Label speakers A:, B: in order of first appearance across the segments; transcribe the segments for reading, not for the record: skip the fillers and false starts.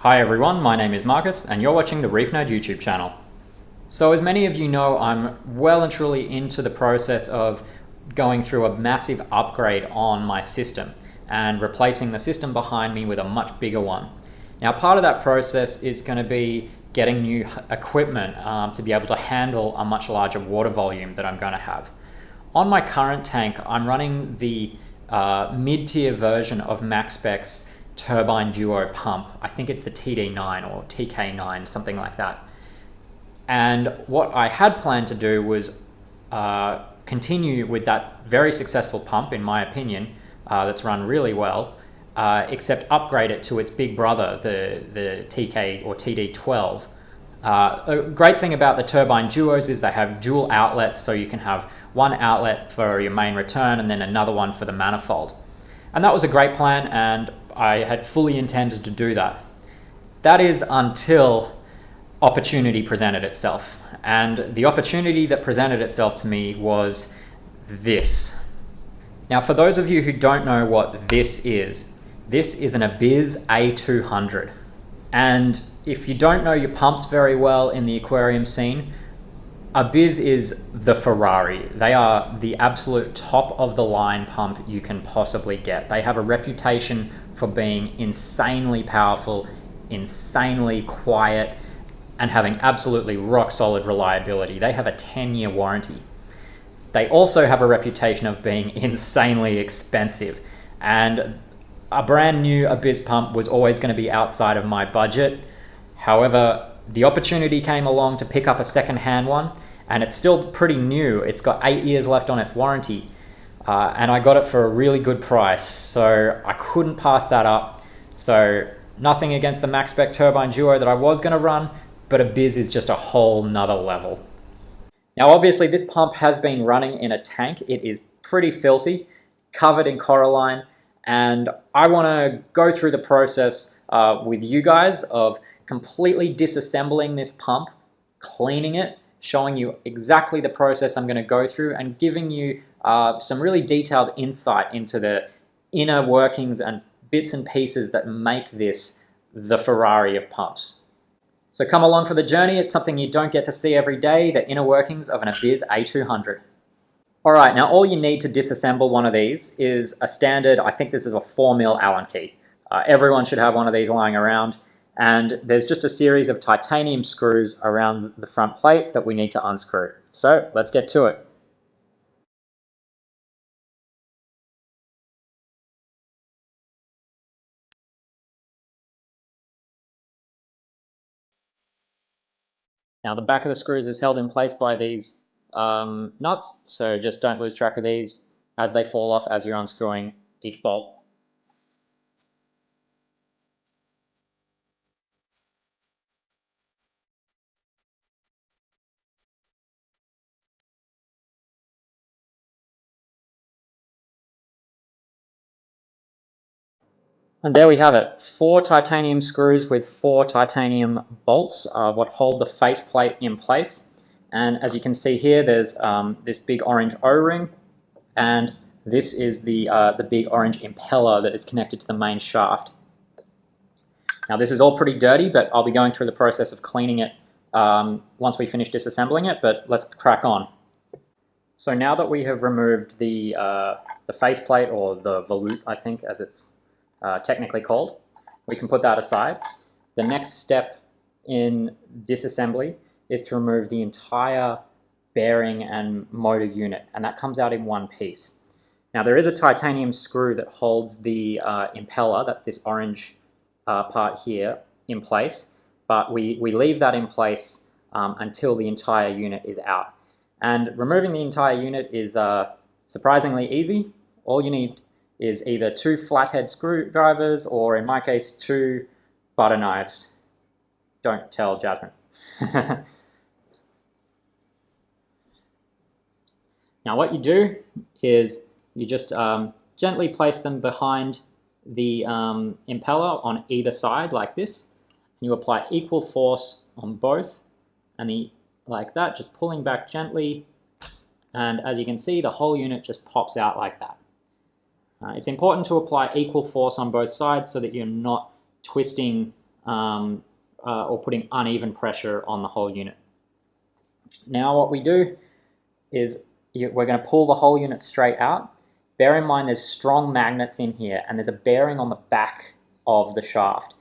A: Hi everyone, my name is Marcus and you're watching the Reef Nerd YouTube channel. So as many of you know, I'm well and truly into the process of going through a massive upgrade on my system and replacing the system behind me with a much bigger one. Now part of that process is going to be getting new equipment to be able to handle a much larger water volume that I'm going to have. On my current tank, I'm running the mid-tier version of MaxSpec's turbine duo pump. I think it's the TD9 or TK9, something like that. And what I had planned to do was continue with that very successful pump, in my opinion, that's run really well, except upgrade it to its big brother, the TK or TD12. A great thing about the turbine duos is they have dual outlets, so you can have one outlet for your main return and then another one for the manifold. And that was a great plan, and I had fully intended to do that. That is until opportunity presented itself. And the opportunity that presented itself to me was this. Now, for those of you who don't know what this is an Abyzz A200. And if you don't know your pumps very well in the aquarium scene, Abyzz is the Ferrari. They are the absolute top of the line pump you can possibly get. They have a reputation for being insanely powerful, insanely quiet, and having absolutely rock solid reliability. They have a 10-year warranty. They also have a reputation of being insanely expensive, and a brand new Abyzz pump was always going to be outside of my budget. However, the opportunity came along to pick up a second-hand one, and it's still pretty new. It's got 8 years left on its warranty, and I got it for a really good price, so I couldn't pass that up. So nothing against the MaxSpec turbine duo that I was going to run, but Abyzz is just a whole nother level. Now obviously this pump has been running in a tank. It is pretty filthy, covered in coralline, and I want to go through the process with you guys of completely disassembling this pump, cleaning it, showing you exactly the process I'm going to go through, and giving you some really detailed insight into the inner workings and bits and pieces that make this the Ferrari of pumps. So come along for the journey. It's something you don't get to see every day, the inner workings of an Abyzz A200. Alright, now all you need to disassemble one of these is a standard, I think this is a 4mm Allen key. Everyone should have one of these lying around. And there's just a series of titanium screws around the front plate that we need to unscrew. So let's get to it. Now the back of the screws is held in place by these nuts, so just don't lose track of these as they fall off as you're unscrewing each bolt. And there we have it, 4 titanium screws with 4 titanium bolts what hold the faceplate in place. And as you can see here, there's this big orange O-ring, and this is the big orange impeller that is connected to the main shaft. Now this is all pretty dirty, but I'll be going through the process of cleaning it once we finish disassembling it, but let's crack on. So now that we have removed the faceplate, or the volute, I think, as it's technically called, we can put that aside. The next step in disassembly is to remove the entire bearing and motor unit, and that comes out in one piece. Now there is a titanium screw that holds the impeller, that's this orange part here, in place, but we leave that in place until the entire unit is out. And removing the entire unit is surprisingly easy. All you need is either 2 flathead screwdrivers, or in my case 2 butter knives. Don't tell Jasmine. Now what you do is you just gently place them behind the impeller on either side like this, and you apply equal force on both, and like that, just pulling back gently, and as you can see, the whole unit just pops out like that. It's important to apply equal force on both sides so that you're not twisting or putting uneven pressure on the whole unit. Now what we do is we're going to pull the whole unit straight out. Bear in mind there's strong magnets in here and there's a bearing on the back of the shaft.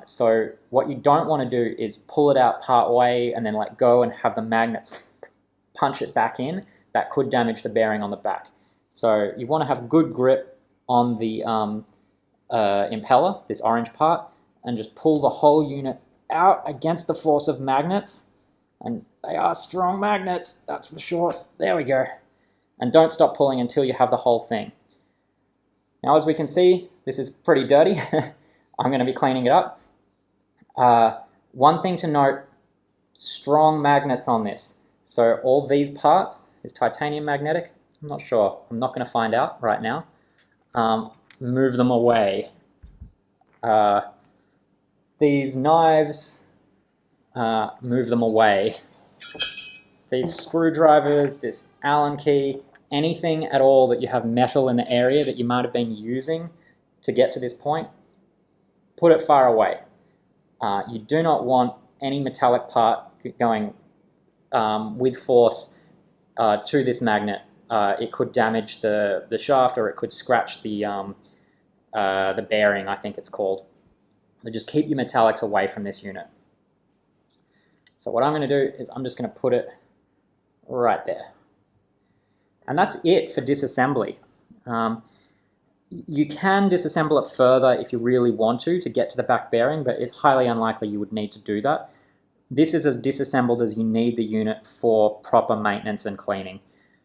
A: So what you don't want to do is pull it out part way and then let go and have the magnets punch it back in. That could damage the bearing on the back. So you want to have good grip on the impeller, this orange part, and just pull the whole unit out against the force of magnets. And they are strong magnets, that's for sure. There we go. And don't stop pulling until you have the whole thing. Now, as we can see, this is pretty dirty. I'm going to be cleaning it up. One thing to note, strong magnets on this. So all these parts is titanium magnetic. I'm not sure. I'm not going to find out right now. Move them away. These knives, move them away. These screwdrivers, this Allen key, anything at all that you have metal in the area that you might have been using to get to this point, put it far away. You do not want any metallic part going with force to this magnet. It could damage the shaft, or it could scratch the bearing, I think it's called. So just keep your metallics away from this unit. So what I'm going to do is I'm just going to put it right there. And that's it for disassembly. You can disassemble it further if you really want to get to the back bearing, but it's highly unlikely you would need to do that. This is as disassembled as you need the unit for proper maintenance and cleaning.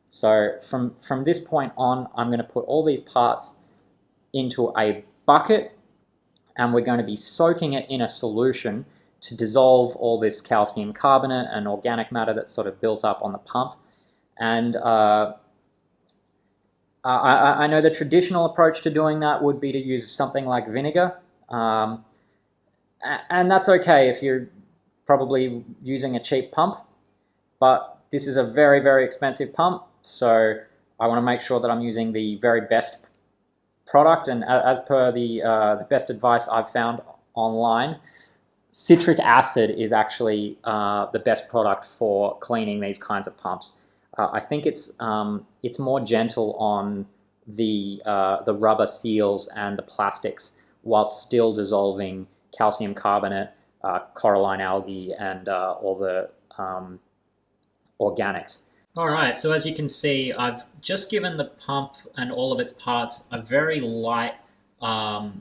A: So from this point on, I'm going to put all these parts into a bucket, and we're going to be soaking it in a solution to dissolve all this calcium carbonate and organic matter that's sort of built up on the pump. And I know the traditional approach to doing that would be to use something like vinegar, and that's okay if you're probably using a cheap pump, but this is a very, very expensive pump, so I want to make sure that I'm using the very best product, and as per the best advice I've found online, citric acid is actually the best product for cleaning these kinds of pumps. I think it's more gentle on the rubber seals and the plastics, while still dissolving calcium carbonate, coralline algae, and all the organics. Alright, so as you can see, I've just given the pump and all of its parts a very light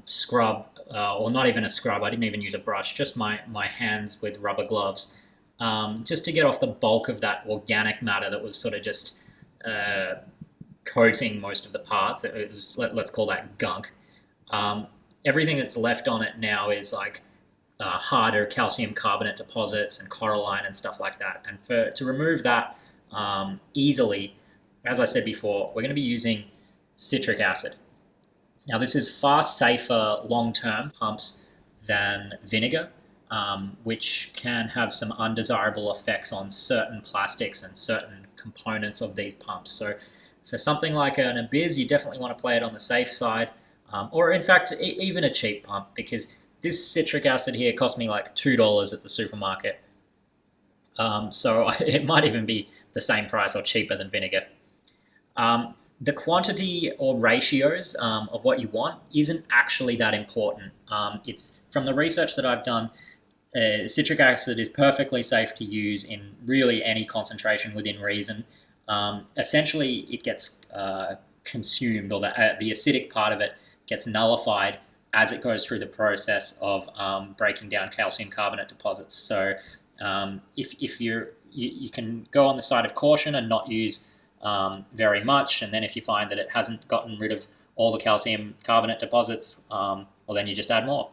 A: scrub, or not even a scrub, I didn't even use a brush, just my hands with rubber gloves, just to get off the bulk of that organic matter that was sort of just coating most of the parts. It was, let's call that gunk. Everything that's left on it now is like harder calcium carbonate deposits and coralline and stuff like that. And to remove that easily, as I said before, we're going to be using citric acid. Now this is far safer long-term pumps than vinegar, which can have some undesirable effects on certain plastics and certain components of these pumps. So for something like an Abyzz, you definitely want to play it on the safe side, or in fact even a cheap pump, because this citric acid here cost me like $2 at the supermarket. So it might even be the same price or cheaper than vinegar. The quantity or ratios of what you want isn't actually that important. It's from the research that I've done, citric acid is perfectly safe to use in really any concentration within reason. Essentially, it gets consumed, or the acidic part of it gets nullified as it goes through the process of breaking down calcium carbonate deposits. So if you can go on the side of caution and not use very much, and then if you find that it hasn't gotten rid of all the calcium carbonate deposits, well then you just add more.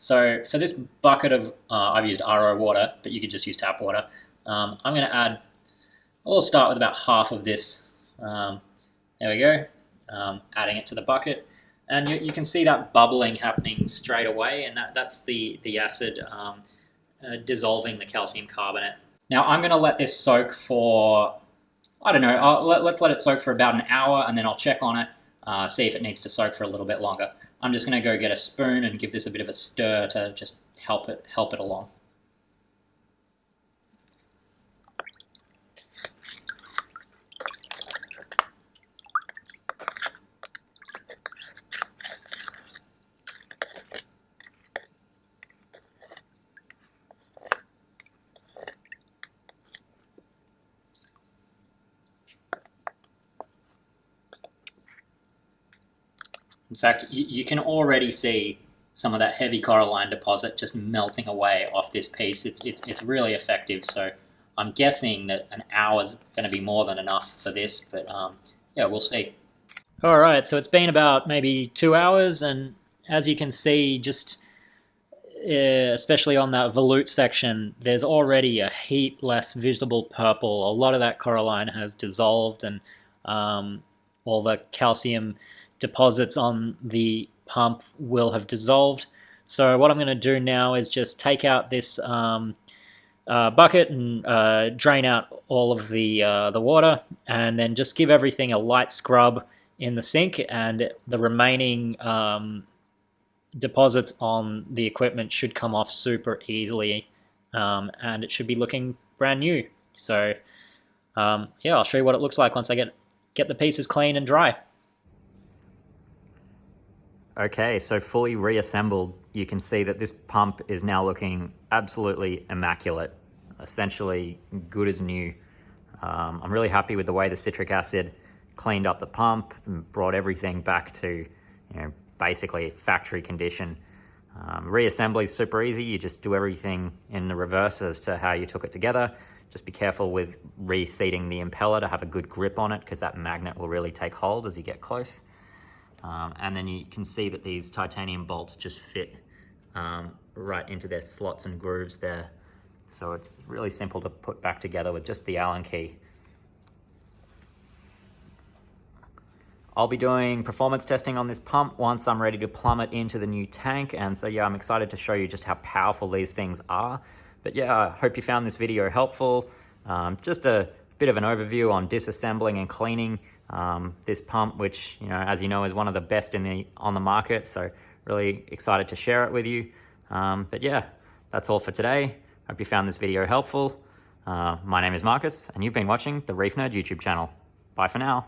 A: So for this bucket of, I've used RO water, but you could just use tap water. I'm going to add, I'll start with about half of this. There we go, adding it to the bucket. And you can see that bubbling happening straight away, and that's the acid dissolving the calcium carbonate. Now I'm going to let this soak for, I don't know, let's let it soak for about an hour, and then I'll check on it, see if it needs to soak for a little bit longer. I'm just going to go get a spoon and give this a bit of a stir to just help it along. In fact, you can already see some of that heavy coralline deposit just melting away off this piece. It's really effective. So I'm guessing that an hour is going to be more than enough for this, but yeah, we'll see. All right, so it's been about maybe 2 hours, and as you can see, just especially on that volute section, there's already a heap less visible purple. A lot of that coralline has dissolved, and all the calcium deposits on the pump will have dissolved. So what I'm going to do now is just take out this bucket and drain out all of the water, and then just give everything a light scrub in the sink, and the remaining deposits on the equipment should come off super easily, and it should be looking brand new. So yeah, I'll show you what it looks like once I get the pieces clean and dry. Okay, so fully reassembled, you can see that this pump is now looking absolutely immaculate, essentially good as new. I'm really happy with the way the citric acid cleaned up the pump and brought everything back to, basically factory condition. Reassembly is super easy. You just do everything in the reverse as to how you took it together. Just be careful with reseating the impeller to have a good grip on it, because that magnet will really take hold as you get close. And then you can see that these titanium bolts just fit right into their slots and grooves there. So it's really simple to put back together with just the Allen key. I'll be doing performance testing on this pump once I'm ready to plumb it into the new tank. And so yeah, I'm excited to show you just how powerful these things are. But yeah, I hope you found this video helpful. Just a bit of an overview on disassembling and cleaning this pump, which, as you know, is one of the best on the market. So really excited to share it with you. But yeah, that's all for today. Hope you found this video helpful. My name is Marcus, and you've been watching the Reef Nerd YouTube channel. Bye for now.